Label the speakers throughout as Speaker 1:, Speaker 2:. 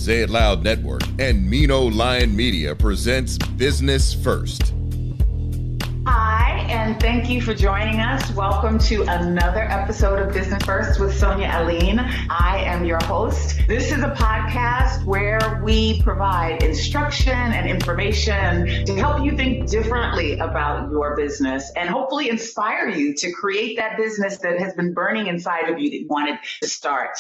Speaker 1: Say It Loud Network and Mino Lion Media presents Business First.
Speaker 2: Hi, and thank you for joining us. Welcome to another episode of Business First with Sonia Alleyne. I am your host. This is a podcast where we provide instruction and information to help you think differently about your business and hopefully inspire you to create that business that has been burning inside of you that you wanted to start.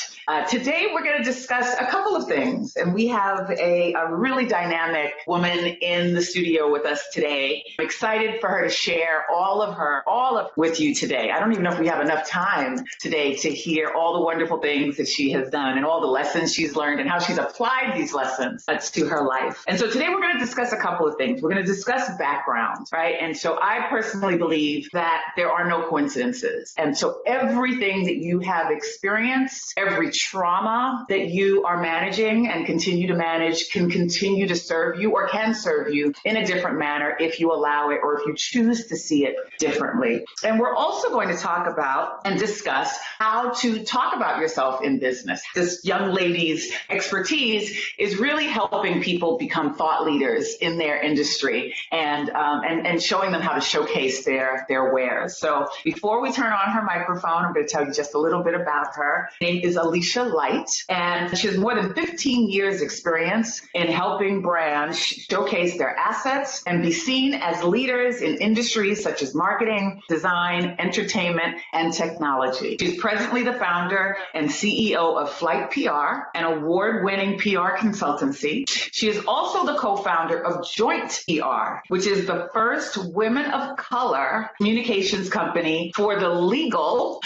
Speaker 2: Today, we're going to discuss a couple of things, and we have a really dynamic woman in the studio with us today. I'm excited for her to share all of with you today. I don't even know if we have enough time today to hear all the wonderful things that she has done and all the lessons she's learned and how she's applied these lessons to her life. And so today we're going to discuss a couple of things. We're going to discuss backgrounds, right? And so I personally believe that there are no coincidences. And so everything that you have experienced, every trauma that you are managing and continue to manage can continue to serve you or can serve you in a different manner if you allow it or if you choose to see it differently. And we're also going to talk about and discuss how to talk about yourself in business. This young lady's expertise is really helping people become thought leaders in their industry and showing them how to showcase their wares. So before we turn on her microphone, I'm going to tell you just a little bit about her. Her name is Alysha Light, and she has more than 15 years experience in helping brands showcase their assets and be seen as leaders in industries such as marketing, design, entertainment, and technology. She's presently the founder and CEO of Flight PR, an award-winning PR consultancy. She is also the co-founder of Joint PR, which is the first women of color communications company for the legal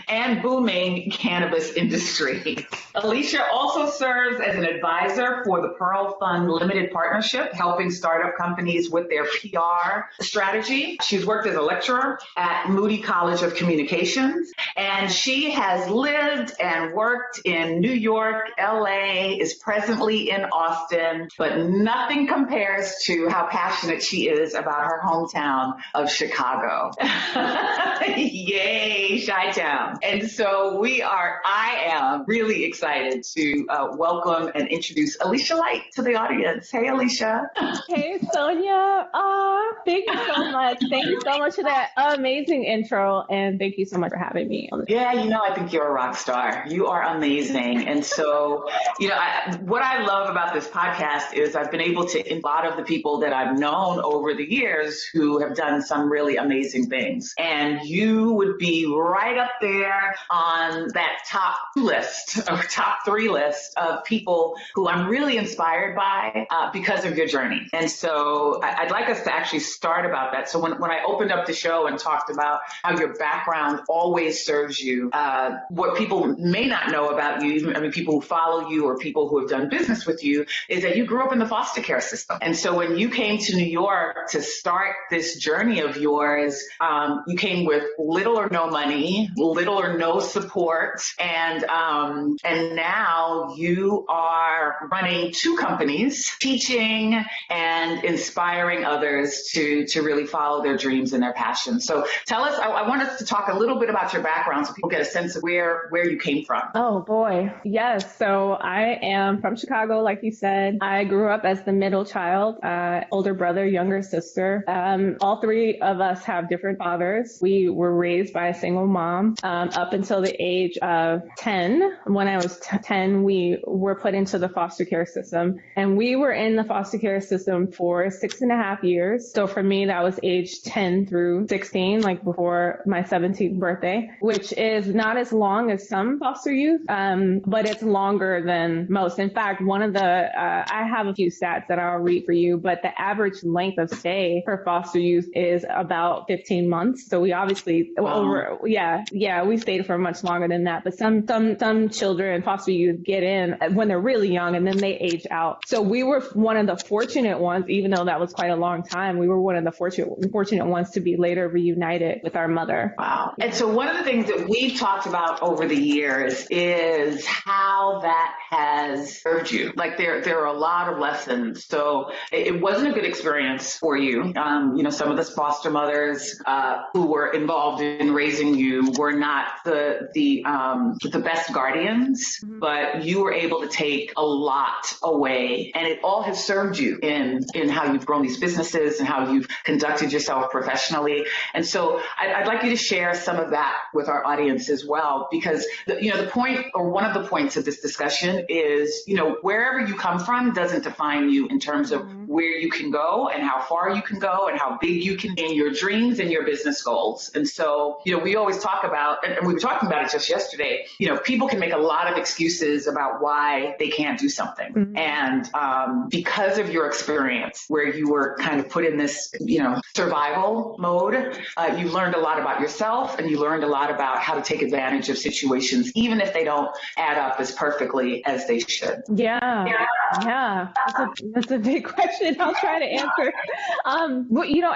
Speaker 2: and booming cannabis industry. Alysha also serves as an advisor for the Pearl Fund Limited Partnership, helping startup companies with their PR strategy. She's worked as a lecturer at Moody College of Communications, and she has lived and worked in New York, LA, is presently in Austin, but nothing compares to how passionate she is about her hometown of Chicago. Yay, Chi-Town. And so I am really excited to welcome and introduce Alysha Light to the audience. Hey, Alysha.
Speaker 3: Hey, Sonia. Thank you so much. Thank you so much for that amazing intro, and thank you so much for having me on the
Speaker 2: Yeah, I think you're a rock star. You are amazing. And so, what I love about this podcast is I've been able to, a lot of the people that I've known over the years who have done some really amazing things. And you would be right up there on that top three list of people who I'm really inspired by because of your journey. And so I'd like us to actually start about that. So when I opened up the show and talked about how your background always serves you, what people may not know about you, people who follow you or people who have done business with you, is that you grew up in the foster care system. And so when you came to New York to start this journey of yours, you came with little or no money, little or no support, and now you are running two companies, teaching and inspiring others to really follow their dreams and their passions. So tell us, I want us to talk a little bit about your background so people get a sense of where you came from.
Speaker 3: Oh boy. Yes. So I am from Chicago, like you said. I grew up as the middle child, older brother, younger sister. All three of us have different fathers. We were raised by a single mom up until the age of 10. When I was 10, we were put into the foster care system, and we were in the foster care system for 6.5 years. So for me, that was age 10 through 16, like before my 17th birthday, which is not as long as some foster youth, but it's longer than most. In fact, one of the, I have a few stats that I'll read for you, but the average length of stay for foster youth is about 15 months. So we obviously, we stayed for much longer than that, but some children, foster youth, get in when they're really young and then they age out. So we were one of the fortunate ones, even though that was quite a long time, we were one of the fortunate and wants to be later reunited with our mother.
Speaker 2: Wow. And so one of the things that we've talked about over the years is how that has served you. Like there are a lot of lessons. So it wasn't a good experience for you. Some of the foster mothers who were involved in raising you were not the best guardians, but you were able to take a lot away, and it all has served you in how you've grown these businesses and how you've conducted yourself professionally. And so I'd like you to share some of that with our audience as well, because the point, or one of the points of this discussion is, wherever you come from doesn't define you in terms of where you can go and how far you can go and how big you can be in your dreams and your business goals. And so, we always talk about, and we were talking about it just yesterday, people can make a lot of excuses about why they can't do something. And because of your experience where you were kind of put in this, survival mode, you learned a lot about yourself, and you learned a lot about how to take advantage of situations, even if they don't add up as perfectly as they should.
Speaker 3: Yeah. That's a big question. I'll try to answer.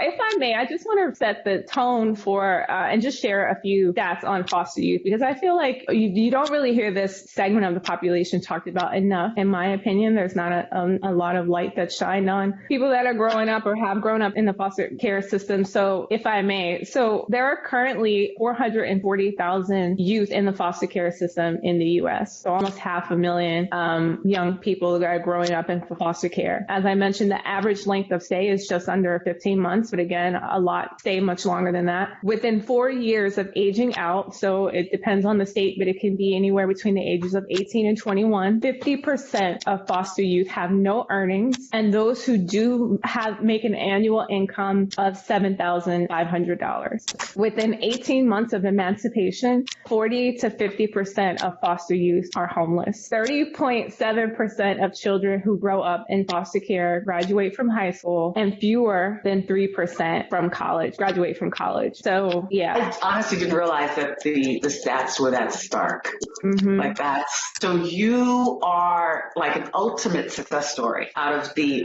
Speaker 3: If I may, I just want to set the tone for and just share a few stats on foster youth, because I feel like you don't really hear this segment of the population talked about enough. In my opinion, there's not a lot of light that's shined on people that are growing up or have grown up in the foster care system. So if I may, there are currently 440,000 youth in the foster care system in the U.S. So almost 500,000 young people that are growing up in foster care. As I mentioned, the average length of stay is just under 15 months, but again, a lot stay much longer than that. Within 4 years of aging out, so it depends on the state, but it can be anywhere between the ages of 18 and 21, 50% of foster youth have no earnings, and those who do make an annual income of $7,500. Within 18 months of emancipation, 40 to 50% of foster youth are homeless. 30.7% of children who grow up in foster care graduate from high school, and fewer than 3% from college graduate from college. So, yeah.
Speaker 2: I honestly didn't realize that the stats were that stark. Like that. So you are like an ultimate success story out of the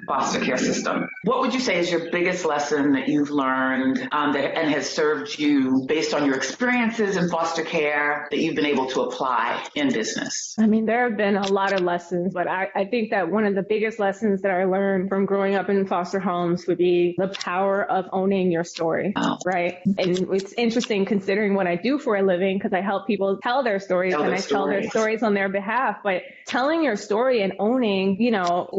Speaker 2: foster care system. What would you say is your biggest lesson that you've learned and has served you based on your experiences in foster care that you've been able to apply in business?
Speaker 3: I mean, there have been a lot of lessons, but I think that one of the biggest lessons that I learned from growing up in foster homes would be the power of owning your story, right? And it's interesting considering what I do for a living, because I help people tell their stories and I tell their stories on their behalf. But telling your story and owning,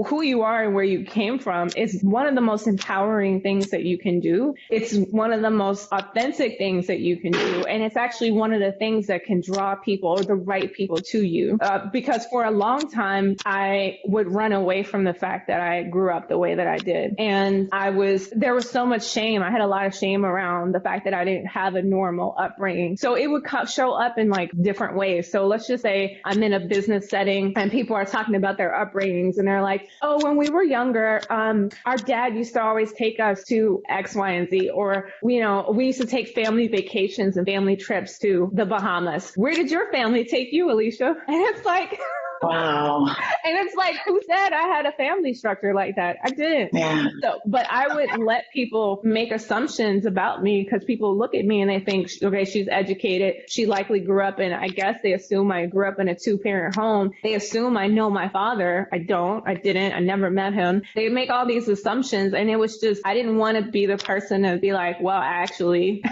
Speaker 3: who you are and where you came from is one of the most empowering things that you can do. It's one of the most authentic things that you can do. And it's actually one of the things that can draw people, or the right people, to you. Because for a long time, I would run away from the fact that I grew up the way that I did. And there was so much shame. I had a lot of shame around the fact that I didn't have a normal upbringing. So it would show up in like different ways. So let's just say I'm in a business setting and people are talking about their upbringings, and they're like, oh, when we were younger, our dad used to always take us to X, Y, and Z. Or, we used to take family vacations and family trips to the Bahamas. Where did your family take you, Alysha? And it's like,
Speaker 2: wow.
Speaker 3: And it's like, who said I had a family structure like that? I didn't.
Speaker 2: Yeah.
Speaker 3: So, but I would let people make assumptions about me, because people look at me and they think, okay, she's educated. She likely grew up in, I guess they assume I grew up in a 2-parent home. They assume I know my father. I don't. I didn't. I never met him. They make all these assumptions, and it was just, I didn't want to be the person to be like, well, actually,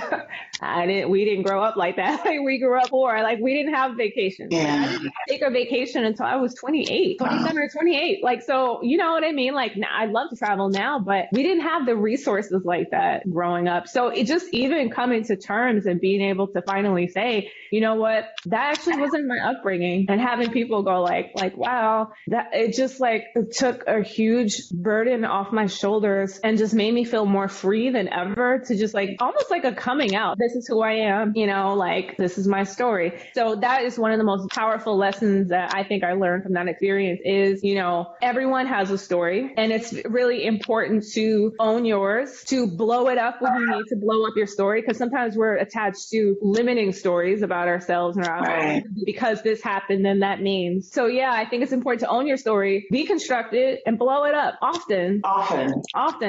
Speaker 3: we didn't grow up like that. We grew up poor. Like, we didn't have vacations.
Speaker 2: Yeah.
Speaker 3: I didn't take a vacation until I was 27 or 28. Like, so, you know what I mean? Like, I'd love to travel now, but we didn't have the resources like that growing up. So it just, even coming to terms and being able to finally say, you know what, that actually wasn't my upbringing, and having people go like, wow, that it just like, it took a huge burden off my shoulders and just made me feel more free than ever, to just like, almost like a coming out. This is who I am, like, this is my story. So that is one of the most powerful lessons that I think I I learned from that experience is, everyone has a story, and it's really important to own yours, to blow it up when you need to blow up your story, because sometimes we're attached to limiting stories about ourselves and our lives. Because this happened, then that means. So yeah, I think it's important to own your story, deconstruct it, and blow it up often.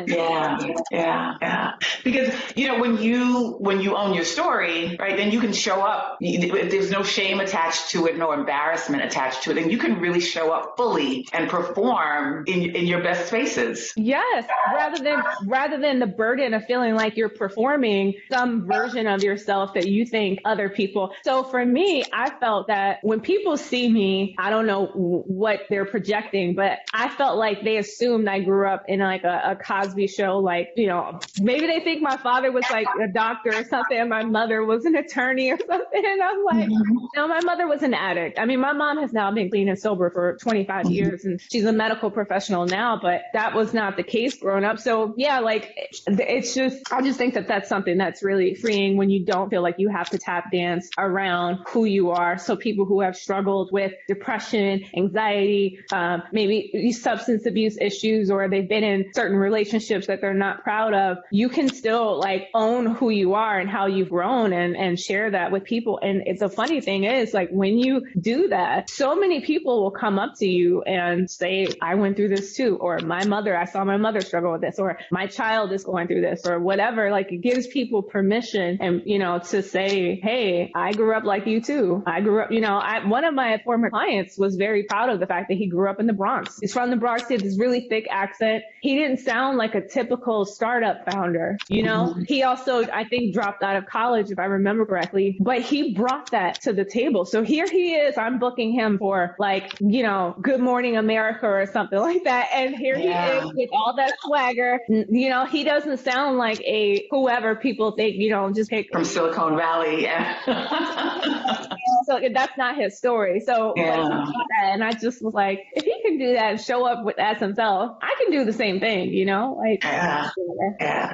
Speaker 2: Yeah. Because, when you own your story, right, then you can show up. If there's no shame attached to it, no embarrassment attached to it, then you can really show up fully and perform in your best spaces.
Speaker 3: Yes, rather than the burden of feeling like you're performing some version of yourself that you think other people. So for me, I felt that when people see me, I don't know what they're projecting, but I felt like they assumed I grew up in like a Cosby show, like, maybe they think my father was like a doctor or something and my mother was an attorney or something. And I'm like, no, my mother was an addict. I mean, my mom has now been clean and sober for 25 years and she's a medical professional now, but that was not the case growing up. So yeah, like it's just, I just think that that's something that's really freeing when you don't feel like you have to tap dance around who you are. So people who have struggled with depression, anxiety, maybe substance abuse issues, or they've been in certain relationships that they're not proud of, you can still like own who you are and how you've grown and share that with people. And the funny thing is, like, when you do that, so many people will come up to you and say, I went through this too, or I saw my mother struggle with this, or my child is going through this, or whatever. Like, it gives people permission and, to say, hey, I grew up like you too. I grew up, one of my former clients was very proud of the fact that he grew up in the Bronx. He's from the Bronx. He had this really thick accent. He didn't sound like a typical startup founder. He also, I think, dropped out of college, if I remember correctly, but he brought that to the table. So here he is. I'm booking him for like, Good Morning America or something like that. And here he is with all that swagger. He doesn't sound like a whoever people think, just pick
Speaker 2: from Silicon Valley.
Speaker 3: So that's not his story. So and I just was like, if he can do that and show up as himself, I can do the same thing,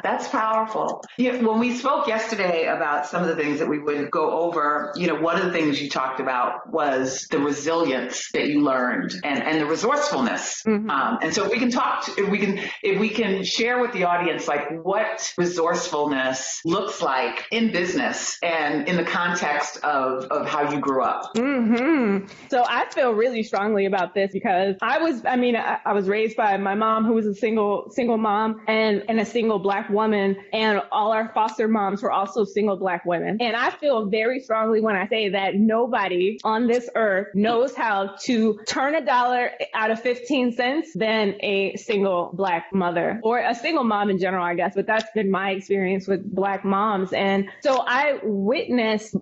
Speaker 2: that's powerful. When we spoke yesterday about some of the things that we would go over, one of the things you talked about was the resilience that you learned and the resourcefulness. And so if we can share with the audience, like, what resourcefulness looks like in business and in the context of how you grew up.
Speaker 3: So I feel really strongly about this because I was raised by my mom, who was a single mom and a single Black woman. And all our foster moms were also single Black women. And I feel very strongly when I say that nobody on this earth knows how to turn a dollar out of 15 cents than a single Black mother, or a single mom in general, I guess. But that's been my experience with Black moms. And so I witnessed,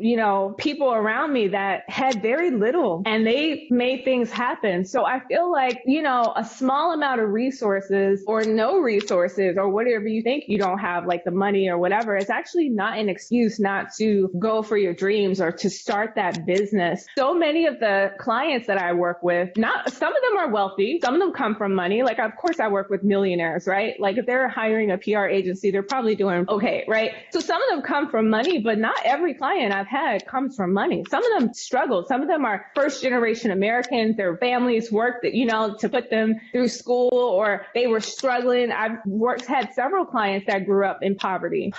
Speaker 3: people around me that had very little and they made things happen. So I feel like, a small amount of resources or no resources or whatever you think you don't have, like the money or whatever, it's actually not an excuse not to go for your dreams or to start that business. So many of the clients that I work with, some of them are wealthy, some of them come from money. Like, of course, I work with millionaires, right? Like, if they're hiring a PR agency, they're probably doing okay, right? So some of them come from money, but not every client I've had comes from money. Some of them struggle. Some of them are first generation Americans. Their families worked, to put them through school, or they were struggling. I've had several clients that grew up in poverty,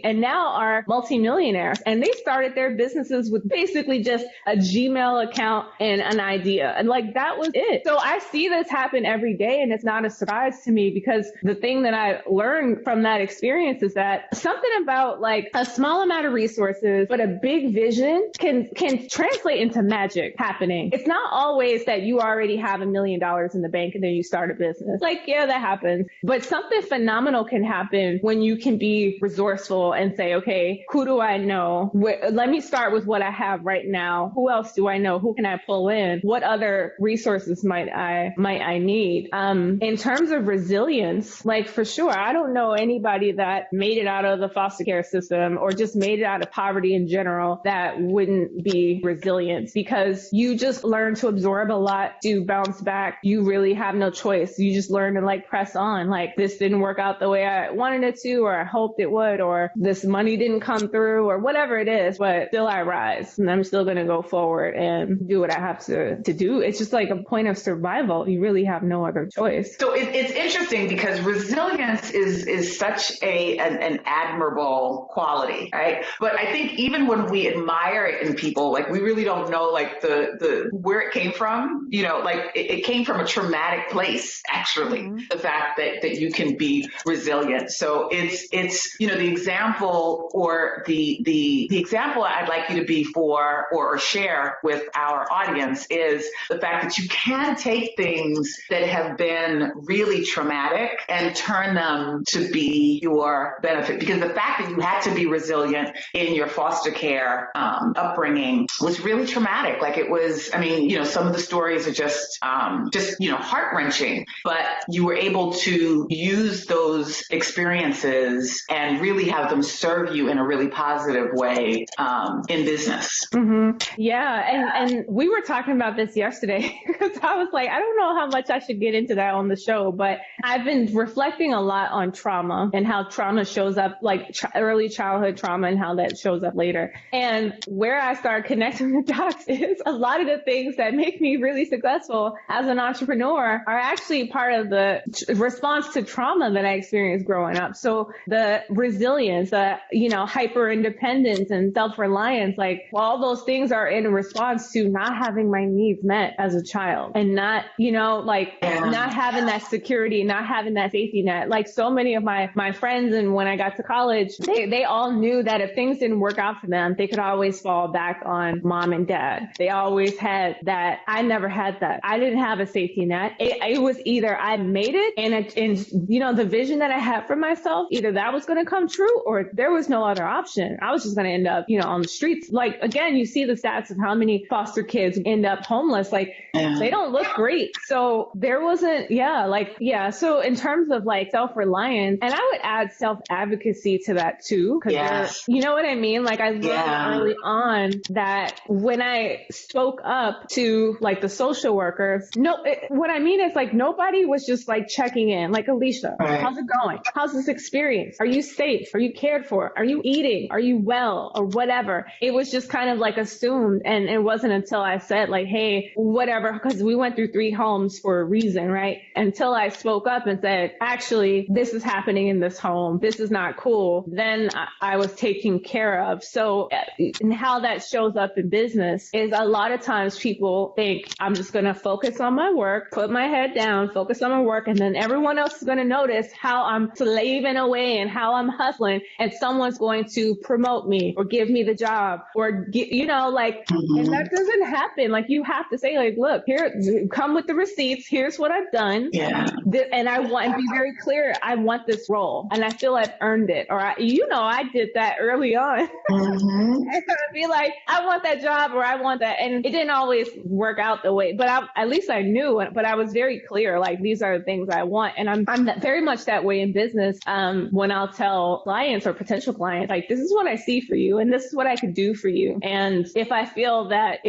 Speaker 3: and now are multimillionaires. And they started their businesses with basically just a Gmail account and an idea. And like, that was it. So I see this happen every day, and it's not a surprise to me, because the thing that I learned from that experience is that something about like a small amount of resources, but a big vision can translate into magic happening. It's not always that you already have $1 million in the bank and then you start a business. Like, yeah, that happens. But something phenomenal can happen when you can be resourceful and say, okay, who do I know? Let me start with what I have right now. Who else do I know? Who can I pull in? What other resources might I need? In terms of resilience, like, for sure, I don't know anybody that made it out of the foster care system or just made it out of poverty in general that wouldn't be resilient, because you just learn to absorb a lot, to bounce bounce back, you really have no choice. You just learn to like press on. Like this didn't work out the way I wanted it to, or I hoped it would, or this money didn't come through, or whatever it is, but still I rise and I'm still going to go forward and do what I have to do. It's just like a point of survival. You really have no other choice.
Speaker 2: So it's interesting because resilience is such an admirable quality, right? But I think even when we admire it in people, like we really don't know like the where it came from, you know, like it came from a traumatic place, actually, the fact that you can be resilient. So it's, you know, the example or the example I'd like you to be for or share with our audience is the fact that you can take things that have been really traumatic and turn them to be your benefit. Because the fact that you had to be resilient in your foster care upbringing was really traumatic. Like it was, I mean, you know, some of the stories are just, you know, heart-wrenching, but you were able to use those experiences and really have them serve you in a really positive way in business.
Speaker 3: Yeah. And we were talking about this yesterday because I was like, I don't know how much I should get into that on the show, but I've been reflecting a lot on trauma and how trauma shows up, like early childhood trauma and how that shows up later. And where I started connecting the dots is a lot of the things that make me really successful as an entrepreneur are actually part of the response to trauma that I experienced growing up. So the resilience, you know, hyper independence and self-reliance, like all those things are in response to not having my needs met as a child and not, you know, like not having that security, not having that safety net. Like so many of my friends, and when I got to college, they all knew that if things didn't work out for them, they could always fall back on mom and dad. They always had that. I never had that. I didn't have a safety net. It was either I made it and you know, the vision that I had for myself, either that was going to come true or there was no other option. I was just going to end up, you know, on the streets. Like, again, you see the stats of how many foster kids end up homeless. Like they don't look great. So there wasn't, so in terms of like self-reliance, and I would add self-advocacy to that too. Cause you know what I mean? Like I learned early on that when I spoke up to like the social workers, what I mean is like nobody was just like checking in, like Alysha, how's it going? How's this experience? Are you safe? Are you cared for? Are you eating? Are you well? Or whatever. It was just kind of like assumed. And it wasn't until I said like, hey, whatever, because we went through 3 homes for a reason, right? Until I spoke up and said, actually, this is happening in this home. This is not cool. Then I was taken care of. So and how that shows up in business is a lot of times people think I'm just going to focus on my work, put my head down, focus on my work, and then everyone else is going to notice how I'm slaving away and how I'm hustling, and someone's going to promote me or give me the job or, you know, like, and that doesn't happen. Like you have to say like, look, here, come with the receipts. Here's what I've done. And I want to be very clear. I want this role and I feel I've earned it. Or, I did that early on. And I'd be like, I want that job or I want that. And it didn't always work out the way, but at least I knew it, but I was very clear. Like these are the things I want. And I'm very much that way in business. When I'll tell clients or potential clients, like, this is what I see for you and this is what I could do for you. And if I feel that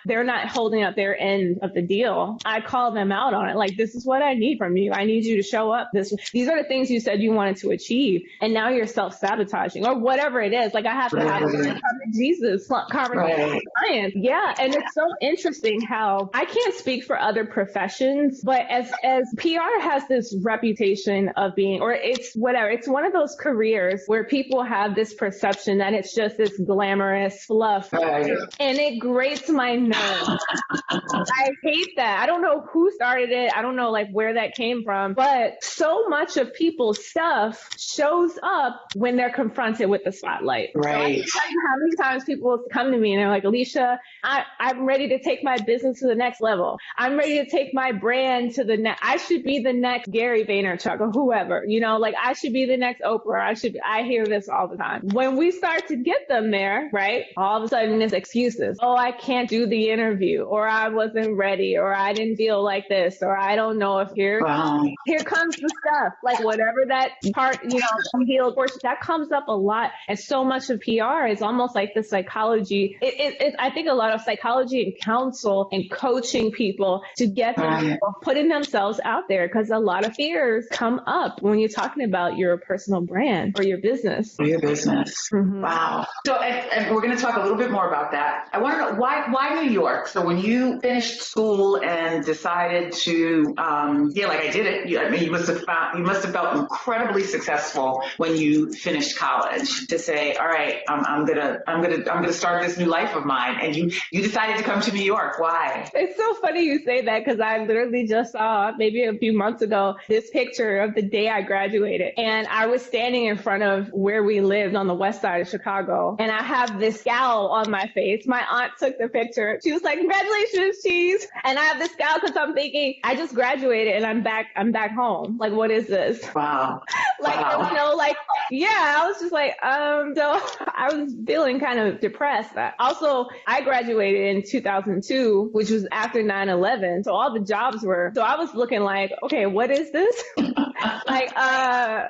Speaker 3: they're not holding up their end of the deal, I call them out on it. Like, this is what I need from you. I need you to show up. These are the things you said you wanted to achieve. And now you're self-sabotaging or whatever it is. Like I have to have a come to Jesus conversation with clients. Yeah. And it's so interesting how I can't speak for other professions, but as PR has this reputation of being, or it's whatever, it's one of those careers where people have this perception that it's just this glamorous fluff. And it grates my nerves. I hate that. I don't know who started it. I don't know like where that came from, but so much of people's stuff shows up when they're confronted with the spotlight. So I can tell you how many times people come to me and they're like, Alysha, I'm ready to take my business to the next level. I'm ready to take my brand to the next. I should be the next Gary Vaynerchuk or whoever, you know, like I should be the next Oprah. I hear this all the time. When we start to get them there, right? All of a sudden it's excuses. Oh, I can't do the interview, or I wasn't ready, or I didn't feel like this, or I don't know if here comes the stuff, like whatever that part, you know, unhealed portion, that comes up a lot. And so much of PR is almost like the psychology. I think a lot of psychology and counsel and coaching people to get them putting themselves out there, because a lot of fears come up when you're talking about your personal brand or your business.
Speaker 2: For your business. Mm-hmm. Wow. So, and we're going to talk a little bit more about that. I want to know why New York? So when you finished school and decided to, like I did it. You must have felt incredibly successful when you finished college to say, all right, I'm gonna start this new life of mine. And you decided to come to New York. Why?
Speaker 3: It's so funny you say that, because I literally just saw maybe a few months ago this picture of the day I graduated, and I was standing in front of where we lived on the west side of Chicago, and I have this scowl on my face. My aunt took the picture. She was like, "Congratulations, Cheese," and I have this scowl because I'm thinking I just graduated and I'm back home. Like, what is this?
Speaker 2: Wow.
Speaker 3: I was just like, so I was feeling kind of depressed. Also, I graduated in 2002, which was after 9/11. So all the jobs so I was looking like, okay, what is this?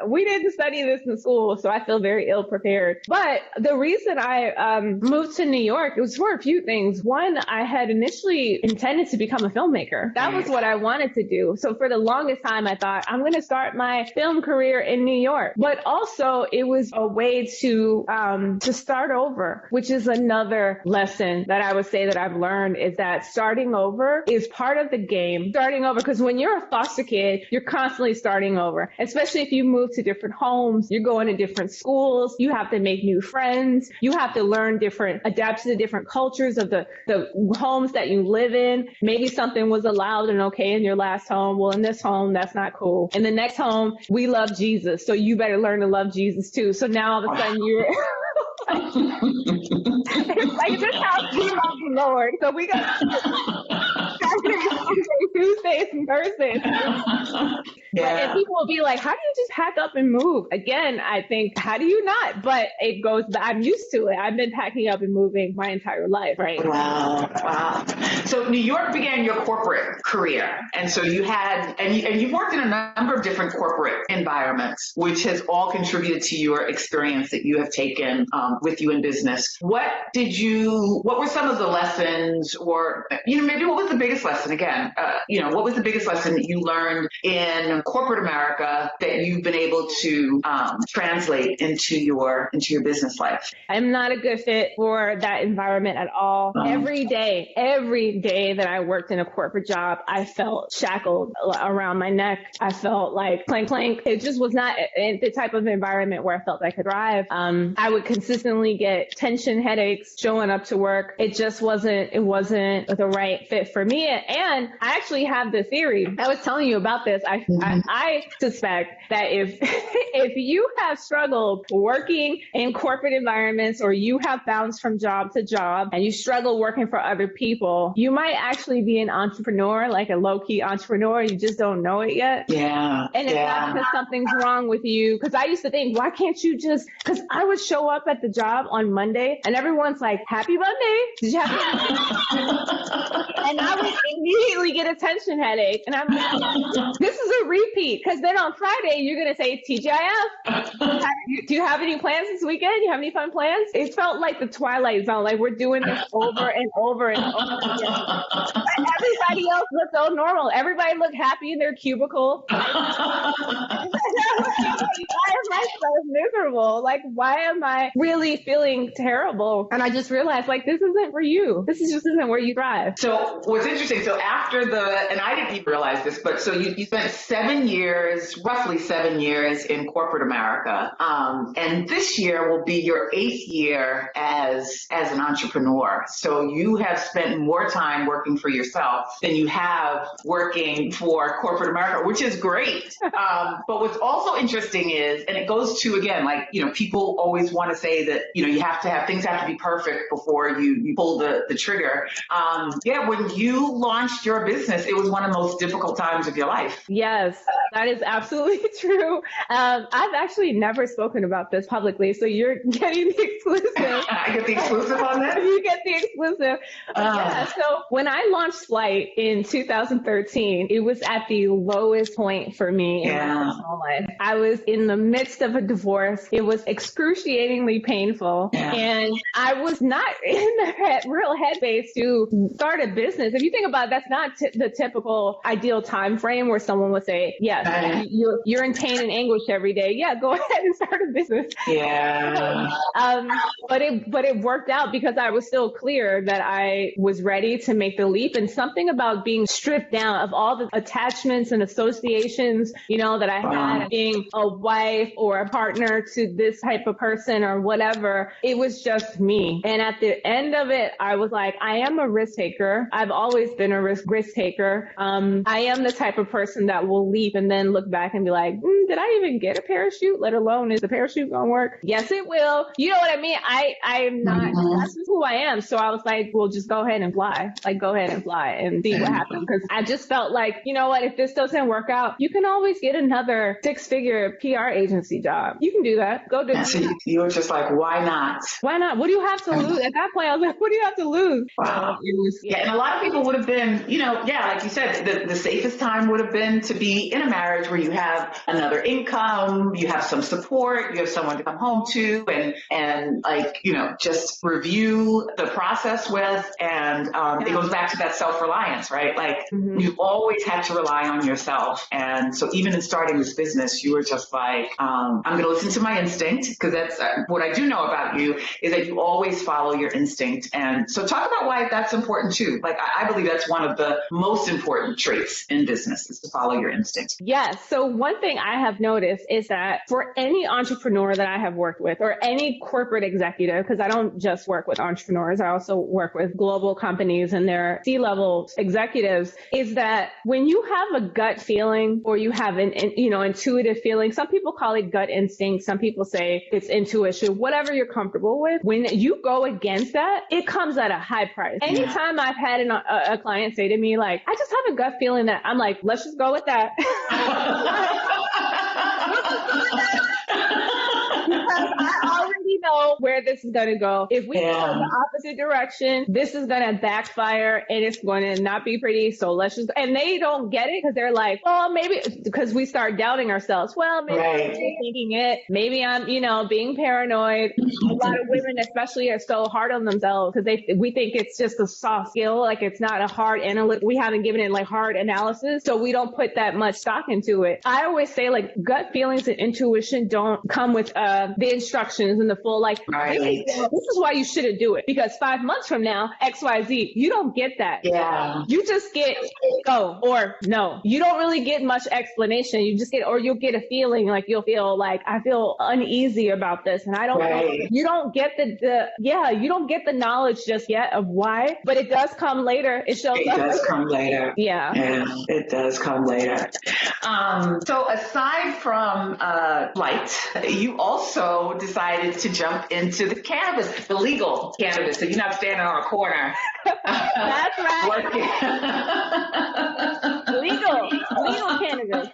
Speaker 3: We didn't study this in school, so I feel very ill prepared. But the reason I moved to New York, it was for a few things. One, I had initially intended to become a filmmaker. That was what I wanted to do. So for the longest time, I thought I'm going to start my film career in New York. But also, it was a way to start over, which is another lesson that I would say that I've learned, is that starting over is part of the game. Starting over, because when you're a foster kid, you're constantly starting over, especially if you move to different homes, you're going to different schools, you have to make new friends, you have to learn adapt to the different cultures of the homes that you live in. Maybe something was allowed and okay in your last home. Well, in this home, that's not cool. In the next home, we love Jesus, so you better learn to love Jesus too. So now all of a sudden you're it's like this house, we love the Lord. So we got Tuesdays and Thursdays. And people will be like, how do you just pack up and move? Again, I think, how do you not? But it goes, I'm used to it. I've been packing up and moving my entire life, right?
Speaker 2: Wow. So New York began your corporate career. And so you had, and you've worked in a number of different corporate environments, which has all contributed to your experience that you have taken with you in business. What were some of the lessons, or, maybe what was the biggest lesson again? What was the biggest lesson that you learned in corporate America that you've been able to translate into your business life?
Speaker 3: I'm not a good fit for that environment at all. Every day that I worked in a corporate job, I felt shackled around my neck. I felt like clank, clank. It just was not the type of environment where I felt I could thrive. I would consistently get tension headaches showing up to work. It wasn't the right fit for me. And I actually have the theory. I was telling you about this. I suspect that if you have struggled working in corporate environments, or you have bounced from job to job and you struggle working for other people, you might actually be an entrepreneur, like a low-key entrepreneur. You just don't know it yet.
Speaker 2: Yeah.
Speaker 3: And it's not because something's wrong with you. Because I used to think, why can't you because I would show up at the job on Monday and everyone's like, happy Monday. Did you have And I would immediately get a tension headache. And I'm like, this is a repeat. Because then on Friday, you're going to say TGIF. Do you have any plans this weekend? Do you have any fun plans? It felt like the Twilight Zone. Like we're doing this over and over and over again. Everybody else looked so normal. Everybody looked happy in their cubicle. Why am I so miserable? Like, why am I really feeling terrible? And I just realized, like, this isn't for you. This just isn't where you thrive.
Speaker 2: So what's interesting, so after and I didn't even realize this, but so you spent roughly 7 years in corporate America. And this year will be your 8th year as an entrepreneur. So you have spent more time working for yourself than you have working for corporate America, which is great. But what's also interesting is, and it goes to, again, like, people always want to say that, things have to be perfect before you pull the trigger. When you launched your business, it was one of the most difficult times of your life.
Speaker 3: Yes, That is absolutely true. I've actually never spoken about this publicly, so you're getting the exclusive.
Speaker 2: I get the exclusive on this?
Speaker 3: You get the exclusive. Yeah, so when I launched Light in 2013, it was at the lowest point for me in my personal life. I was in the midst of a divorce. It was excruciatingly painful, and I was not in the real headspace to start a business. If you think about it, that's not the typical ideal time frame where someone would say, yes, you're in pain and anguish every day. Yeah, go ahead and start a business.
Speaker 2: Yeah.
Speaker 3: But it worked out because I was still clear that I was ready to make the leap, and something about being stripped down of all the attachments and associations, that I had being a wife or a partner to this type of person or whatever. It was just me. And at the end of it, I was like, I am a risk taker. I've always been a risk taker. I am the type of person that will leap and then look back and be like, did I even get a parachute? Let alone, is the parachute gonna work? Yes, it will. You know what I mean? I'm not, that's just who I am. So I was like, well, just go ahead and fly. Like, go ahead and fly and see what happens. Because I just felt like, you know what, if this doesn't work out, you can always get another 6-figure PR agency job. You can do that. Go do it.
Speaker 2: So you were just like, why not?
Speaker 3: Why not? What do you have to lose? At that point, I was like, what do you have to lose?
Speaker 2: Wow. And a lot of people would have been, like you said, the safest time would have been to be in a marriage where you have another income, you have some support, you have someone to come home to, and just review the process with. And it goes back to that self-reliance, right? Like you've always had to rely on yourself. And so even in starting this business, you were just like, I'm going to listen to my instinct, because that's what I do know about you is that you always follow your instinct. And so talk about why that's important too. Like, I believe that's one of the most important traits in business is to follow your instinct.
Speaker 3: Yes. So one thing I have noticed is that for any entrepreneur that I have worked with, or any corporate executive, because I don't just work with entrepreneurs, I also work with global companies and their C-level executives, is that when you have a gut feeling, or you have an intuitive feeling, some people call it gut instinct, some people say it's intuition, whatever you're comfortable with, when you go against that, it comes at a high price. Anytime I've had a client say to me, like, I just have a gut feeling that, I'm like, let's just go with that. Because I already know where this is going to go. If we go in the opposite direction, this is going to backfire and it's going to not be pretty. So let's just, and they don't get it because they're like, well, maybe, because we start doubting ourselves. Well, maybe I'm thinking it. Maybe I'm, being paranoid. A lot of women, especially, are so hard on themselves because we think it's just a soft skill. Like, it's not a hard we haven't given it like hard analysis. So we don't put that much stock into it. I always say, like, gut feelings and intuition don't come with the instructions and the full, like, this is why you shouldn't do it, because 5 months from now, XYZ, you don't get that.
Speaker 2: Yeah.
Speaker 3: You just get go or no. You don't really get much explanation. You just get, or you'll get a feeling, like, you'll feel like, I feel uneasy about this. And I don't know. You don't get you don't get the knowledge just yet of why, but it does come later. It shows up. It does come later.
Speaker 2: Yeah, it does come later. So aside from Light, you also decided to jump into the cannabis, the legal cannabis. So you're not standing on a corner.
Speaker 3: That's right. legal cannabis.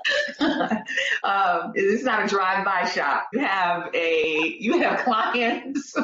Speaker 2: It's not a drive-by shop. You have clients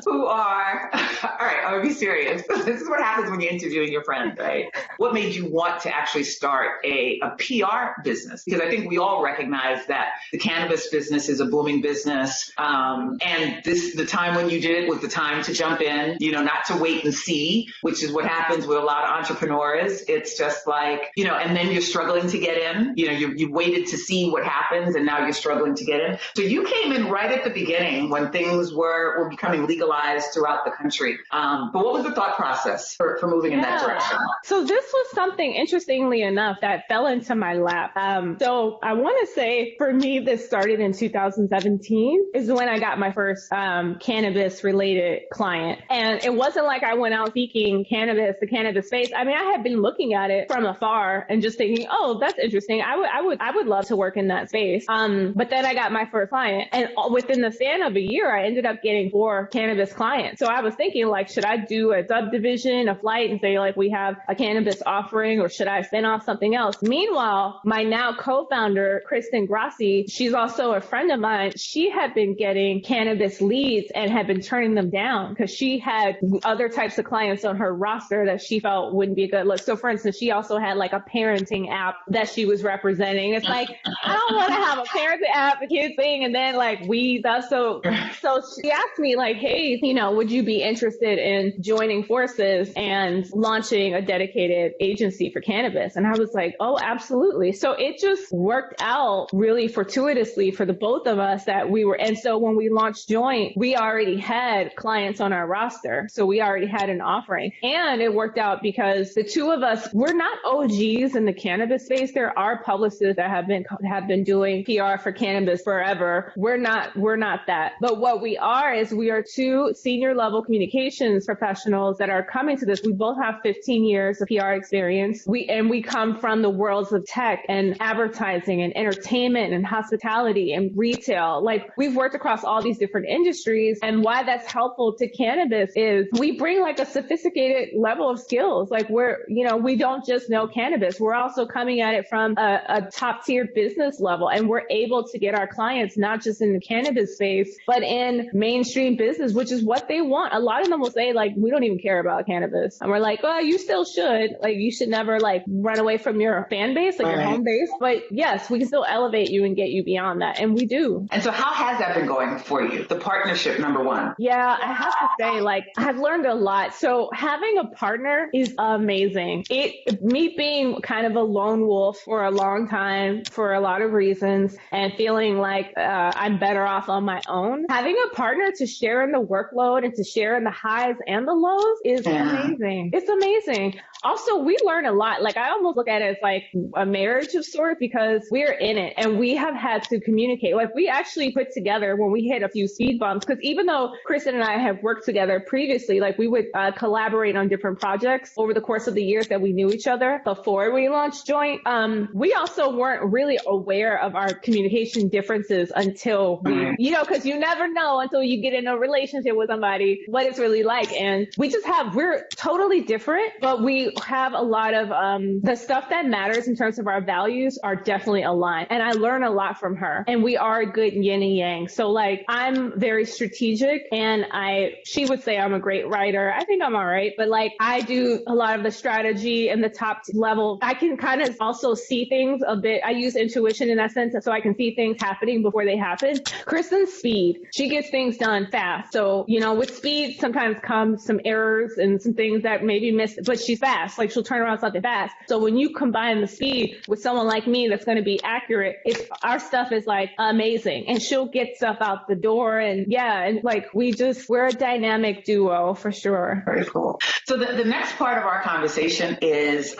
Speaker 2: who are, all right, I'm gonna be serious. This is what happens when you're interviewing your friends, right? What made you want to actually start a PR business? Because I think we all recognize that the cannabis business is a booming business. And the time when you did it was the time to jump in, not to wait and see, which is what happens with a lot of entrepreneurs. It's just like, and then you're struggling to get in, you waited to see what happens and now you're struggling to get in. So you came in right at the beginning when things were becoming legalized throughout the country. But what was the thought process for moving in that direction?
Speaker 3: So this was something, interestingly enough, that fell into my lap. So I want to say, for me, this started in 2017 is when I got my first cannabis related client. And it wasn't like I went out seeking the cannabis space. I mean, I had been looking at it from afar and just thinking, oh, that's interesting. I would love to work in that space. But then I got my first client, and within the span of a year, I ended up getting 4 cannabis cannabis clients. So I was thinking, like, should I do a subdivision of Light and say, like, we have a cannabis offering, or should I spin off something else? Meanwhile, my now co-founder, Kristen Grassi, she's also a friend of mine. She had been getting cannabis leads and had been turning them down because she had other types of clients on her roster that she felt wouldn't be a good look. So for instance, she also had like a parenting app that she was representing. It's like, I don't want to have a parenting app, a kid thing, and then like weeds us. So she asked me like, hey, you know, would you be interested in joining forces and launching a dedicated agency for cannabis? And I was like, oh, absolutely. So it just worked out really fortuitously for the both of us that we were. And so when we launched Joint, we already had clients on our roster. So we already had an offering. And it worked out because the two of us, we're not OGs in the cannabis space. There are publicists that have been doing PR for cannabis forever. We're not that. But what we are is we are two senior level communications professionals that are coming to this. We both have 15 years of PR experience. We come from the worlds of tech and advertising and entertainment and hospitality and retail. Like, we've worked across all these different industries. And why that's helpful to cannabis is we bring like a sophisticated level of skills. Like, we don't just know cannabis. We're also coming at it from a top tier business level. And we're able to get our clients, not just in the cannabis space, but in mainstream business, which is what they want. A lot of them will say, like, we don't even care about cannabis. And we're like, well, you still should. Like, you should never like run away from your fan base, like your home base. But yes, we can still elevate you and get you beyond that. And we do.
Speaker 2: And so how has that been going for you? The partnership, number one.
Speaker 3: Yeah, I have to say, like, I've learned a lot. So having a partner is amazing. Me being kind of a lone wolf for a long time for a lot of reasons and feeling like I'm better off on my own. Having a partner to share in the workload and to share in the highs and the lows is amazing. It's amazing. Also, we learn a lot. Like, I almost look at it as like a marriage of sorts because we're in it and we have had to communicate. Like, we actually put together when we hit a few speed bumps, because even though Kristen and I have worked together previously, like we would collaborate on different projects over the course of the years that we knew each other before we launched Joint. We also weren't really aware of our communication differences until because you never know until you get in a relationship with somebody what it's really like. And we're totally different, but we have a lot of the stuff that matters in terms of our values are definitely aligned. And I learn a lot from her, and we are a good yin and yang. So like, I'm very strategic, and she would say I'm a great writer. I think I'm all right, but like, I do a lot of the strategy and the top level. I can kind of also see things a bit. I use intuition in that sense, so I can see things happening before they happen. Kristen's speed. She gets things done fast. So, with speed sometimes comes some errors and some things that maybe miss, but she's fast. Like, she'll turn around something fast. So when you combine the speed with someone like me that's going to be accurate, our stuff is like amazing, and she'll get stuff out the door. And like, we're a dynamic duo for sure.
Speaker 2: Very cool. So the next part of our conversation is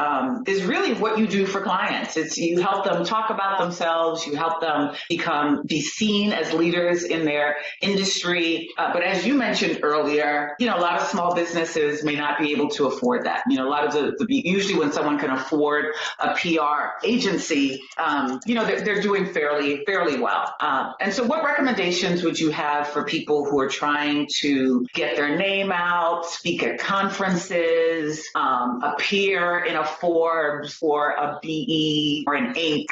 Speaker 2: really what you do for clients. It's you help them talk about themselves. You help them be seen as leaders in their industry. But as you mentioned earlier, a lot of small businesses may not be able to afford that. A lot of usually when someone can afford a PR agency, they're doing fairly well. And so what recommendations would you have for people who are trying to get their name out, speak at conferences, appear in a Forbes or a BE or an Inc?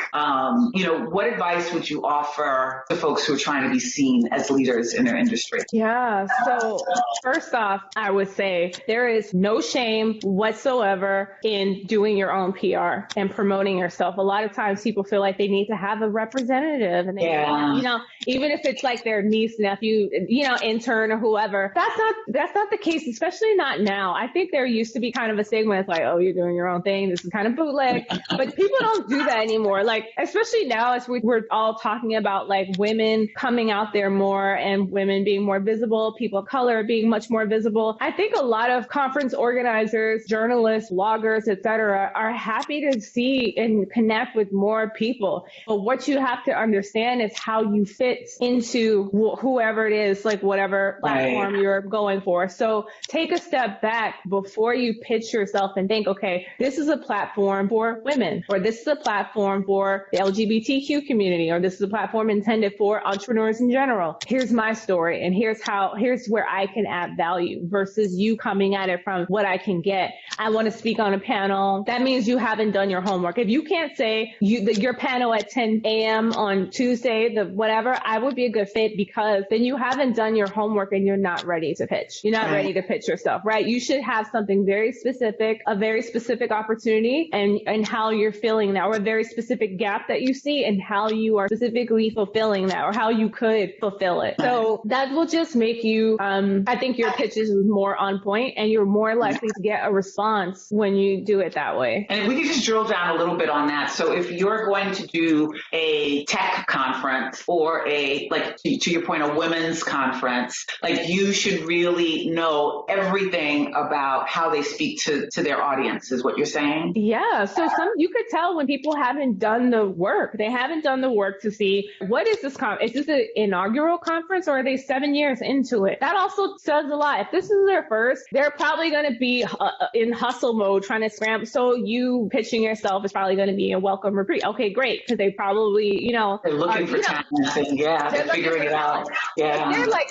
Speaker 2: What advice would you offer to folks who are trying to be seen as leaders in their industry?
Speaker 3: Yeah. So first off, I would say there is no shame whatsoever in doing your own PR and promoting yourself. A lot of times people feel like they need to have a representative, and they even if it's like their niece, nephew, intern or whoever, that's not the case, especially not now. I think there used to be kind of a stigma. It's like, oh, you're doing your own thing. This is kind of bootleg, but people don't do that anymore. Like, especially now as we're all talking about like women coming out there more and women being more visible, people of color being much more visible. I think a lot of conference organizers, journalists, bloggers, etc., are happy to see and connect with more people. But what you have to understand is how you fit into whoever it is, like whatever platform you're going for. So take a step back before you pitch yourself and think, okay, this is a platform for women, or this is a platform for the LGBTQ community, or this is a platform intended for entrepreneurs in general. Here's my story, and here's how here's where I can add value versus you coming at it from what I can get. I want to speak on a panel. That means you haven't done your homework. If you can't say your panel at 10 a.m. on Tuesday, whatever, I would be a good fit, because then you haven't done your homework and you're not ready to pitch. You're not ready to pitch yourself, right? You should have something very specific, a very specific opportunity and how you're feeling that, or a very specific gap that you see and how you are specifically fulfilling that, or how you could fulfill it. So that will just make you, I think your pitches is more on point and you're more likely to get a response when you do it that way.
Speaker 2: And we can just drill down a little bit on that. So if you're going to do a tech conference or to your point, a women's conference, like you should really know everything about how they speak to their audience, is what you're saying?
Speaker 3: Yeah. So you could tell when people haven't done the work. They haven't done the work to see, what is this conference? Is this an inaugural conference, or are they 7 years into it? That also says a lot. If this is their first, they're probably going to be in hustle mode trying to scramble. So you pitching yourself is probably going to be a welcome reprieve. Okay, great. Because they probably,
Speaker 2: they're looking for talent. They're figuring it out. Yeah.
Speaker 3: They're like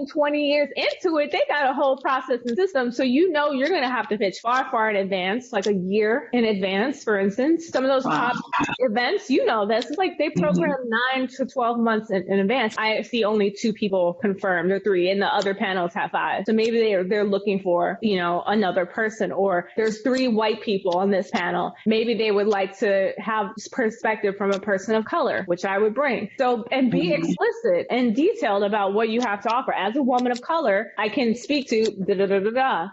Speaker 3: 20 years into it. They got a whole process and system. So you're going to have to pitch far in advance, like a year in advance, for instance. Some of those top events, this is like they program 9 to 12 months in advance. I see only 2 people confirmed, or 3, and the other panels have 5. So maybe they're looking for, another person, or there's 3 white people on this panel. Maybe they would like to have perspective from a person of color, which I would bring. So, and be explicit and detailed about what you have to offer. As a woman of color, I can speak to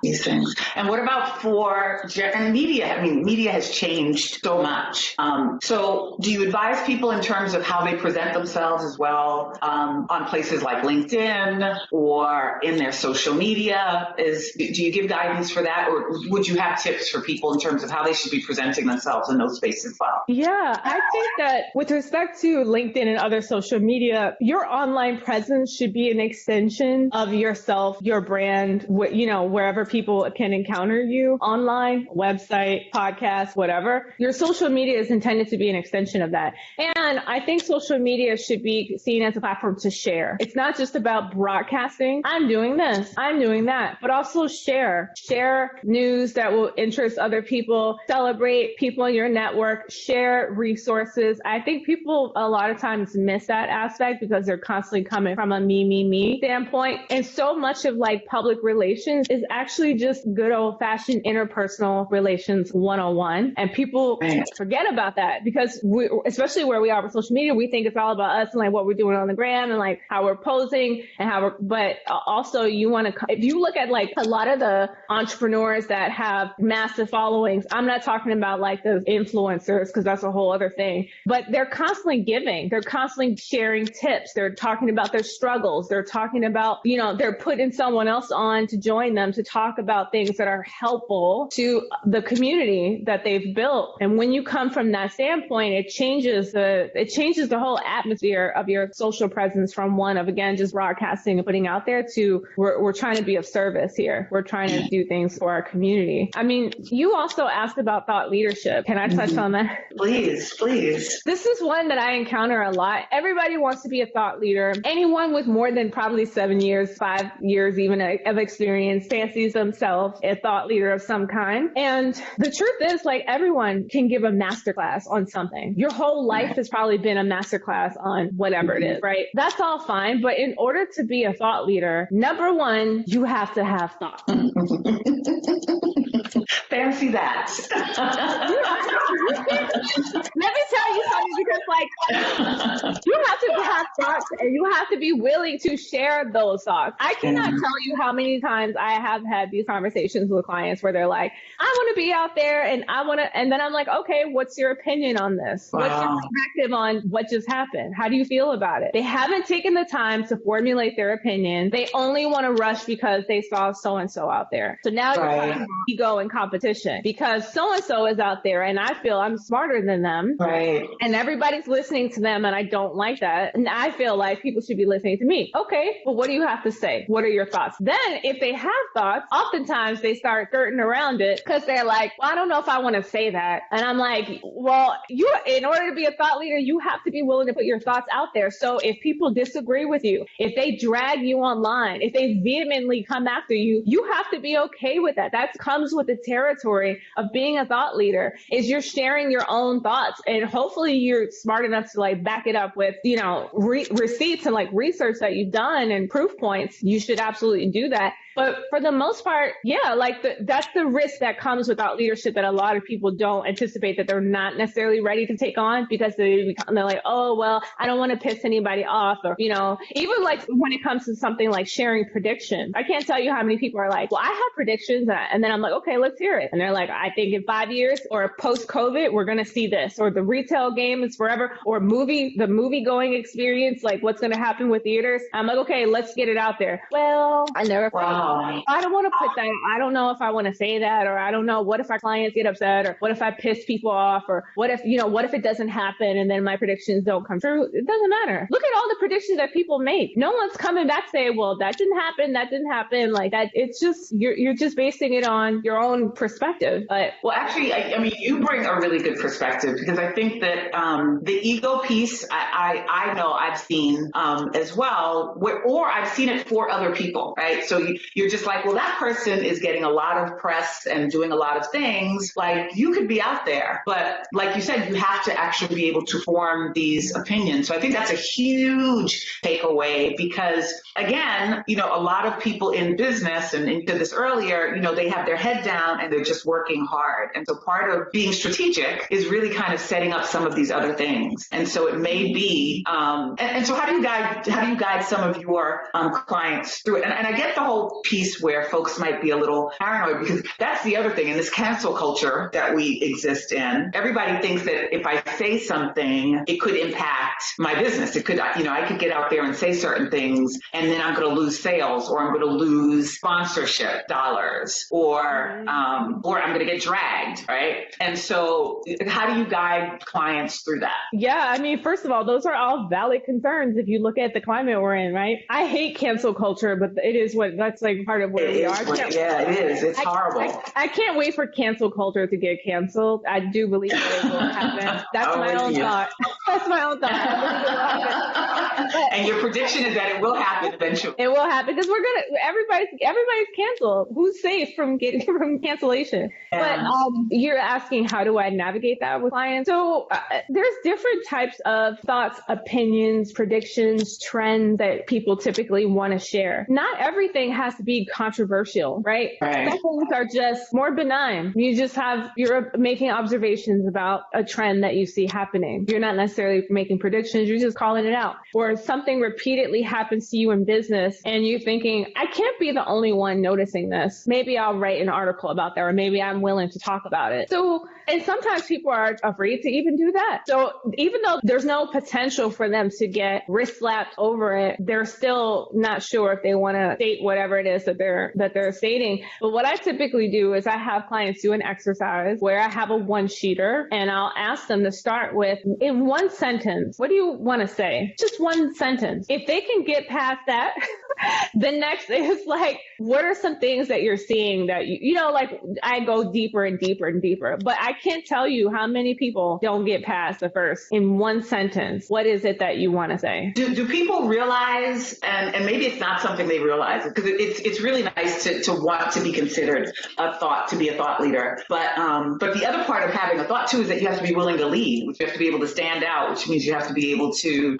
Speaker 2: these things. And what about and media? I mean, media has changed so much. So do you advise people in terms of how they present themselves as well, on places like LinkedIn or in their social media? Do you give guidance for that, or would you have tips for people in terms of how they should be presenting themselves in those spaces as well?
Speaker 3: Yeah, I think that with respect to LinkedIn and other social media, your online presence should be an extension of yourself, your brand, wherever people can encounter you, online, website, podcast, whatever. Your social media is intended to be an extension of that. And I think social media should be seen as a platform to share. It's not just about broadcasting. I'm doing this, I'm doing that, but also share news that will interest other people, celebrate people in your network, share resources. I think people a lot of times miss that aspect because they're constantly coming from a me standpoint. And so much of like public relations is actually just good old fashioned interpersonal relations 101. And people forget about that because especially where we are with social media, we think it's all about us and like what we're doing on the gram and like how we're posing and but also you want to, if you look at like a lot of the entrepreneurs that have massive followings, I'm not talking about like the influencers because that's a whole other thing, but they're constantly giving, they're constantly sharing tips. They're talking about their struggles. They're talking about, they're putting someone else on to join them to talk about things that are helpful to the community that they've built. And when you come from that standpoint, it changes the whole atmosphere of your social presence from one of, again, just broadcasting and putting out there to we're trying to be of service here. We're trying to do things for our community. I mean, you also asked about thought leadership. Can I touch on that?
Speaker 2: Please.
Speaker 3: This is one that I encounter a lot. Everybody wants to be a thought leader. Anyone with more than probably 7 years, 5 years even of experience fancies themselves a thought leader of some kind. And the truth is, like, everyone can give a masterclass on something. Your whole life has probably been a masterclass on whatever it is, right? That's all fine. But in order to be a thought leader, number one, you have to have thought.
Speaker 2: Fancy that.
Speaker 3: Let me tell you something, because like you have to have thoughts and you have to be willing to share those thoughts. I cannot tell you how many times I have had these conversations with clients where they're like, I want to be out there and and then I'm like, okay, what's your opinion on this? Wow. What's your perspective on what just happened? How do you feel about it? They haven't taken the time to formulate their opinion. They only want to rush because they saw so-and-so out there. So now you're talking about ego and competition because so-and-so is out there and I feel I'm smarter than them.
Speaker 2: Right.
Speaker 3: And everybody everybody's listening to them and I don't like that. And I feel like people should be listening to me. Okay, but what do you have to say? What are your thoughts? Then if they have thoughts, oftentimes they start skirting around it because they're like, well, I don't know if I want to say that. And I'm like, well, in order to be a thought leader, you have to be willing to put your thoughts out there. So if people disagree with you, if they drag you online, if they vehemently come after you, you have to be okay with that. That comes with the territory of being a thought leader, is you're sharing your own thoughts. And hopefully you're smart enough to like back it up with, receipts and like research that you've done and proof points. You should absolutely do that. But for the most part, yeah, like that's the risk that comes with thought leadership that a lot of people don't anticipate, that they're not necessarily ready to take on, because they're like, oh, well, I don't want to piss anybody off. Or, even like when it comes to something like sharing predictions, I can't tell you how many people are like, well, I have predictions. And then I'm like, okay, let's hear it. And they're like, I think in 5 years or post COVID, we're going to see this, or the retail game is forever, or the movie going experience, like what's going to happen with theaters. I'm like, okay, let's get it out there. Well, I never. Wow. I don't want to put that. I don't know if I want to say that, or I don't know. What if our clients get upset, or what if I piss people off, or what if it doesn't happen and then my predictions don't come true? It doesn't matter. Look at all the predictions that people make. No one's coming back saying, well, that didn't happen. Like that. It's just, you're just basing it on your own perspective. But
Speaker 2: well, actually, I mean, you bring a really good perspective, because I think that the ego piece, I know I've seen as well, or I've seen it for other people, right? So you're just like, well, that person is getting a lot of press and doing a lot of things. Like, you could be out there, but like you said, you have to actually be able to form these opinions. So I think that's a huge takeaway, because again, a lot of people in business, and you did this earlier, they have their head down and they're just working hard. And so part of being strategic is really kind of setting up some of these other things. And so it may be, and so how do you guide some of your clients through it? And I get the whole piece where folks might be a little paranoid, because that's the other thing in this cancel culture that we exist in. Everybody thinks that if I say something, it could impact my business. It could, I could get out there and say certain things, and then I'm going to lose sales, or I'm going to lose sponsorship dollars, or I'm going to get dragged, right? And so how do you guide clients through that?
Speaker 3: Yeah, I mean, first of all, those are all valid concerns if you look at the climate we're in, right? I hate cancel culture, but it is that's like part of where we are.
Speaker 2: Yeah, it is. It's horrible.
Speaker 3: I can't wait for cancel culture to get canceled. I do believe that it will happen. That's my own thought. That's my own thought.
Speaker 2: And your prediction is that it will happen eventually.
Speaker 3: It will happen, because everybody's canceled. Who's safe from cancellation? Yeah. But you're asking, how do I navigate that with clients? So there's different types of thoughts, opinions, predictions, trends that people typically want to share. Not everything has to be controversial, right? Some things are just more benign. You're making observations about a trend that you see happening. You're not necessarily making predictions. You're just calling it out. Or something repeatedly happens to you in business and you're thinking, I can't be the only one noticing this. Maybe I'll write an article about that, or maybe I'm willing to talk about it. So, and sometimes people are afraid to even do that. So even though there's no potential for them to get wrist slapped over it, they're still not sure if they want to state whatever it is that they're stating. But what I typically do is I have clients do an exercise where I have a one-sheeter, and I'll ask them to start with, in one sentence, what do you want to say? Just one sentence. If they can get past that, the next is like, what are some things that you're seeing that like I go deeper and deeper and deeper, but I can't tell you how many people don't get past the first in one sentence. What is it that you want to say?
Speaker 2: Do people realize, and maybe it's not something they realize, because it's really nice to want to be considered to be a thought leader. But the other part of having a thought too is that you have to be willing to lead, which you have to be able to stand out, which means you have to be able to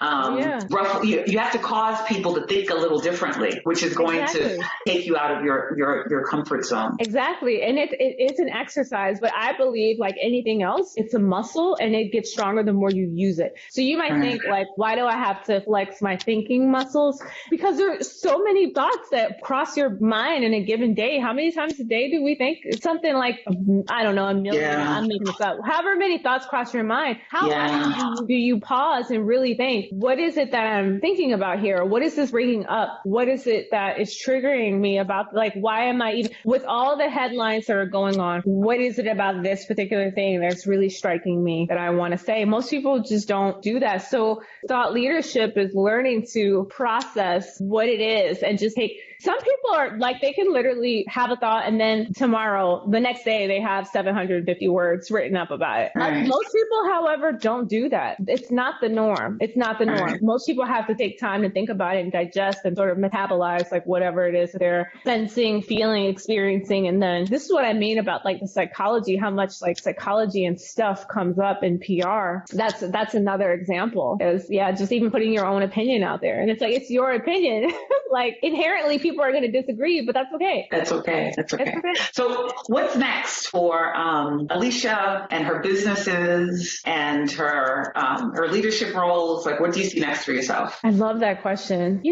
Speaker 2: you have to cause people to think a little differently, which is going to take you out of your comfort zone.
Speaker 3: Exactly. And it's an exercise, but I believe, like anything else, it's a muscle, and it gets stronger the more you use it. So you might think, like, why do I have to flex my thinking muscles? Because there are so many thoughts that cross your mind in a given day. How many times a day do we think? It's something like, I don't know, a million. Yeah. I'm making this up. However many thoughts cross your mind, how often do you pause and really think, what is it that I'm thinking about here? What is this bringing up? What what is it that is triggering me about, like, why am I even, with all the headlines that are going on, what is it about this particular thing that's really striking me that I want to say? Most people just don't do that. So thought leadership is learning to process what it is and just take, some people are like, they can literally have a thought and then tomorrow, the next day, they have 750 words written up about it.
Speaker 2: Right.
Speaker 3: Most people, however, don't do that. It's not the norm. It's not the norm. Right. Most people have to take time to think about it and digest and sort of metabolize like whatever it is they're sensing, feeling, experiencing. And then this is what I mean about like the psychology, how much like psychology and stuff comes up in PR. That's another example is, just even putting your own opinion out there. And it's like, it's your opinion. Like inherently people are going to disagree, but that's okay.
Speaker 2: That's okay. So what's next for Alysha and her businesses and her leadership roles? Like, what do you see next for yourself?
Speaker 3: I love that question.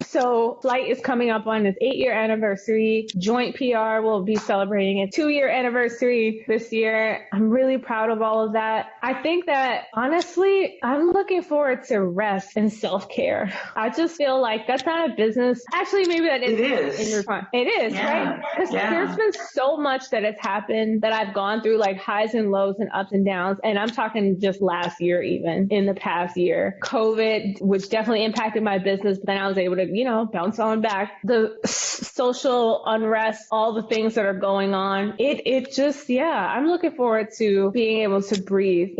Speaker 3: So Light is coming up on its 8-year anniversary. Joint PR will be celebrating its 2-year anniversary this year. I'm really proud of all of that. I think that honestly, I'm looking forward to rest and self-care. I just feel like that's not a business. Actually, maybe that is.
Speaker 2: It is.
Speaker 3: It is, right? Because there's been so much that has happened that I've gone through, like highs and lows and ups and downs. And I'm talking just last year, even in the past year. COVID, which definitely impacted my business, but then I was able to, bounce on back. The social unrest, all the things that are going on. It just, I'm looking forward to being able to breathe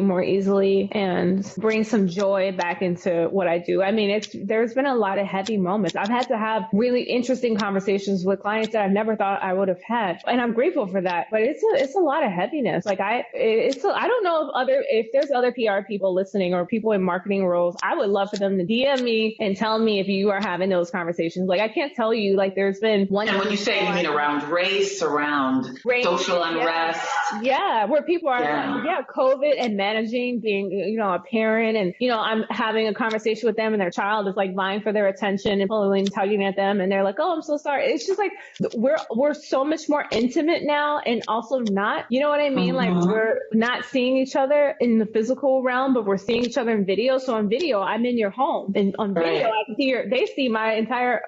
Speaker 3: more easily, and bring some joy back into what I do. I mean, there's been a lot of heavy moments. I've had to have really interesting conversations with clients that I've never thought I would have had. And I'm grateful for that. But it's a lot of heaviness. Like I don't know if there's other PR people listening or people in marketing roles. I would love for them to DM me and tell me if you are having those conversations. Like I can't tell you, like there's been one.
Speaker 2: And when you say, you mean around race, social unrest.
Speaker 3: Yeah, where people are like, COVID and managing, being, a parent, and, I'm having a conversation with them and their child is like vying for their attention and pulling, tugging at them. And they're like, oh, I'm so sorry. It's just like, we're so much more intimate now, and also not, you know what I mean? Like we're not seeing each other in the physical realm, but we're seeing each other in video. So on video, I'm in your home, and on video, I can they see my entire,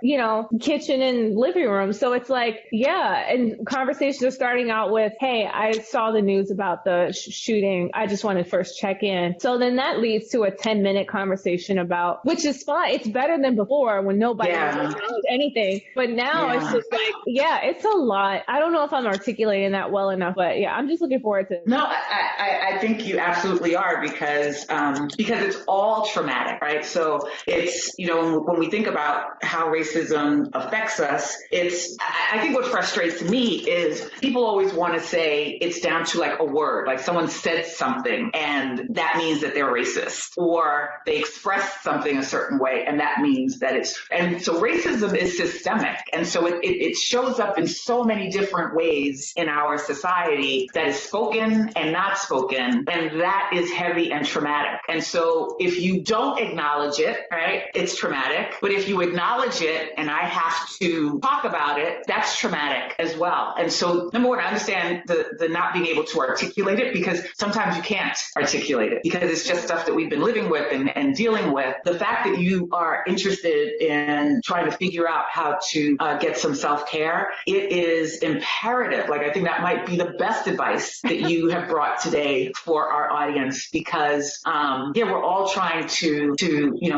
Speaker 3: kitchen and living room. So it's like, and conversations are starting out with, hey, I saw the news about the shooting. I just want to first check in. So then that leads to a 10-minute conversation about, which is fine. It's better than before when nobody knows anything. But now it's just like, it's a lot. I don't know if I'm articulating that well enough, but I'm just looking forward to it.
Speaker 2: No, I think you absolutely are, because it's all traumatic, right? So it's, when we think about how racism affects us, I think what frustrates me is people always want to say it's down to like a word, like someone said something and that means that they're racist, or they expressed something a certain way and that means that and so racism is systemic. And so it shows up in so many different ways in our society that is spoken and not spoken. And that is heavy and traumatic. And so if you don't acknowledge it, right, it's traumatic. But if you acknowledge it and I have to talk about it, that's traumatic as well. And so number one, I understand the not being able to articulate it, because sometimes you can't articulate it because it's just stuff that we've been living with and dealing with. The fact that you are interested in trying to figure out how to get some self-care, it is imperative. Like I think that might be the best advice that you have brought today for our audience, because we're all trying to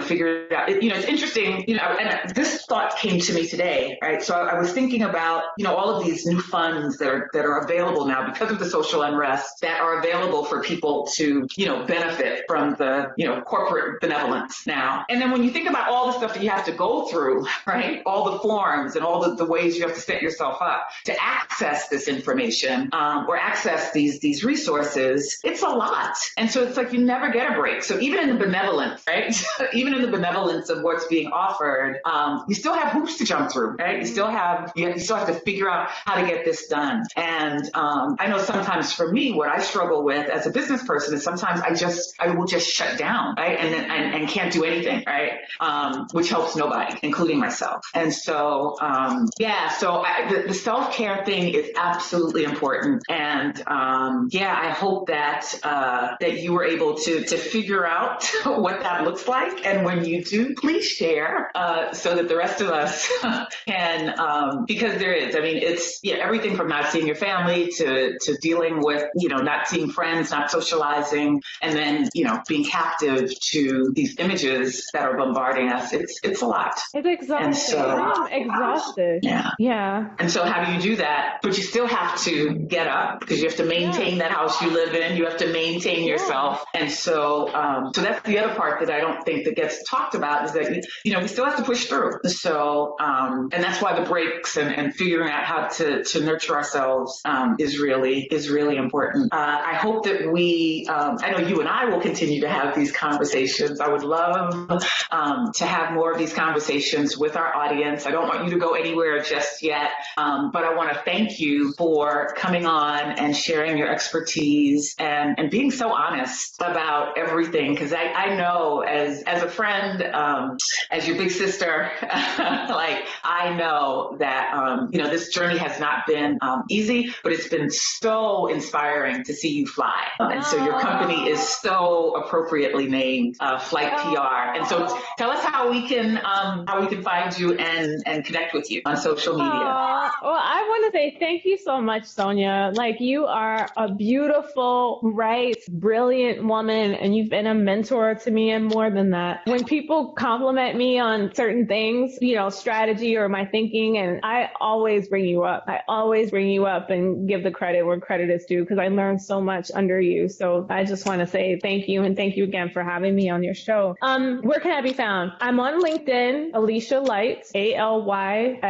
Speaker 2: figure it out. It's interesting, and this thought came to me today, right? So I was thinking about, all of these new funds that are available now because of the social unrest, that are available for people to, benefit from the, corporate benevolence now. And then when you think about all the stuff that you have to go through, right? All the forms and all the ways you have to set yourself up to access this information, or access these resources, it's a lot. And so it's like you never get a break. So even in the benevolence, right? Even in the benevolence of what's being offered, you still have hoops to jump through, right? You still have to figure out how to get this done. And I know sometimes for me, what I struggle with as a business person is sometimes I will just shut down, right? And can't do anything, right? Which helps nobody, including myself. And so, the self-care thing is absolutely important. And I hope that you were able to figure out what that looks like. And when you do, please share so that the rest of us can, because there is, it's everything from not seeing your family to dealing with, not seeing friends, not socializing, and then, being captive to these images that are bombarding us. It's a lot.
Speaker 3: It's exhausting.
Speaker 2: And so,
Speaker 3: I'm exhausted.
Speaker 2: Yeah. And so how do you do that? But you still have to get up because you have to maintain that house you live in. You have to maintain yourself. And so, that's the other part that I don't think that gets talked about is that, we still have to push through. So, and that's why the breaks and figuring out how to nurture ourselves, is really important. I hope that I know you and I will continue to have these conversations. I would love, to have more of these conversations with our audience. I don't want you to go anywhere just yet. But I want to thank you for coming on and sharing your expertise and being so honest about everything. Because I know as a friend, as your big sister, I know that, this journey has not been easy, but it's been so inspiring to see you fly. And so your company is so appropriately named Flight PR. And so tell us how we can find you and connect with you on social media.
Speaker 3: Well, I want to say thank you so much, Sonia. You are a beautiful, bright, brilliant woman, and you've been a mentor to me and more than that. When people compliment me on certain things, strategy or my thinking, and I always bring you up. I always bring you up and give the credit where credit is due because I learned so much under you. So I just want to say thank you, and thank you again for having me on your show. Where can I be found? I'm on LinkedIn, Alysha Light, Alysha,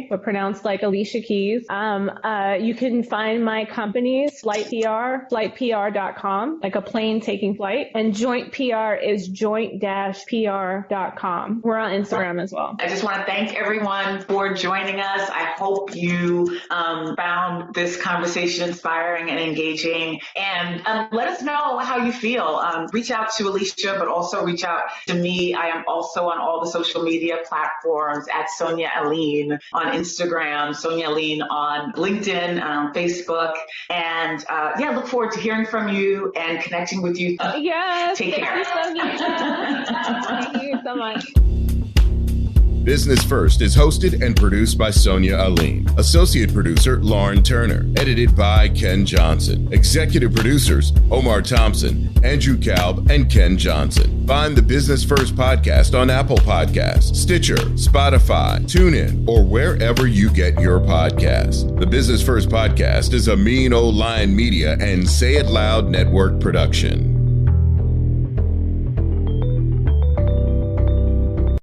Speaker 3: but pronounced like Alicia Keys. You can find my companies, Flight PR, flightpr.com, like a plane taking flight, and Joint PR is joint-pr.com. We're on Instagram as well.
Speaker 2: I just want to thank everyone for joining us. I hope you found this conversation inspiring and engaging. And let us know how you feel. Reach out to Alysha, but also reach out to me. I am also on all the social media platforms at Sonia Alleyne on Instagram, Sonia Alleyne on LinkedIn, on Facebook. And look forward to hearing from you and connecting with you.
Speaker 3: Yes.
Speaker 2: Take care.
Speaker 3: Thank you, Sonia. Thank you so much.
Speaker 1: Business First is hosted and produced by Sonia Alleyne. Associate producer, Lauren Turner. Edited by Ken Johnson. Executive producers, Omar Thompson, Andrew Kalb, and Ken Johnson. Find the Business First podcast on Apple Podcasts, Stitcher, Spotify, TuneIn, or wherever you get your podcasts. The Business First podcast is a Mean Old Lion Media and Say It Loud Network production.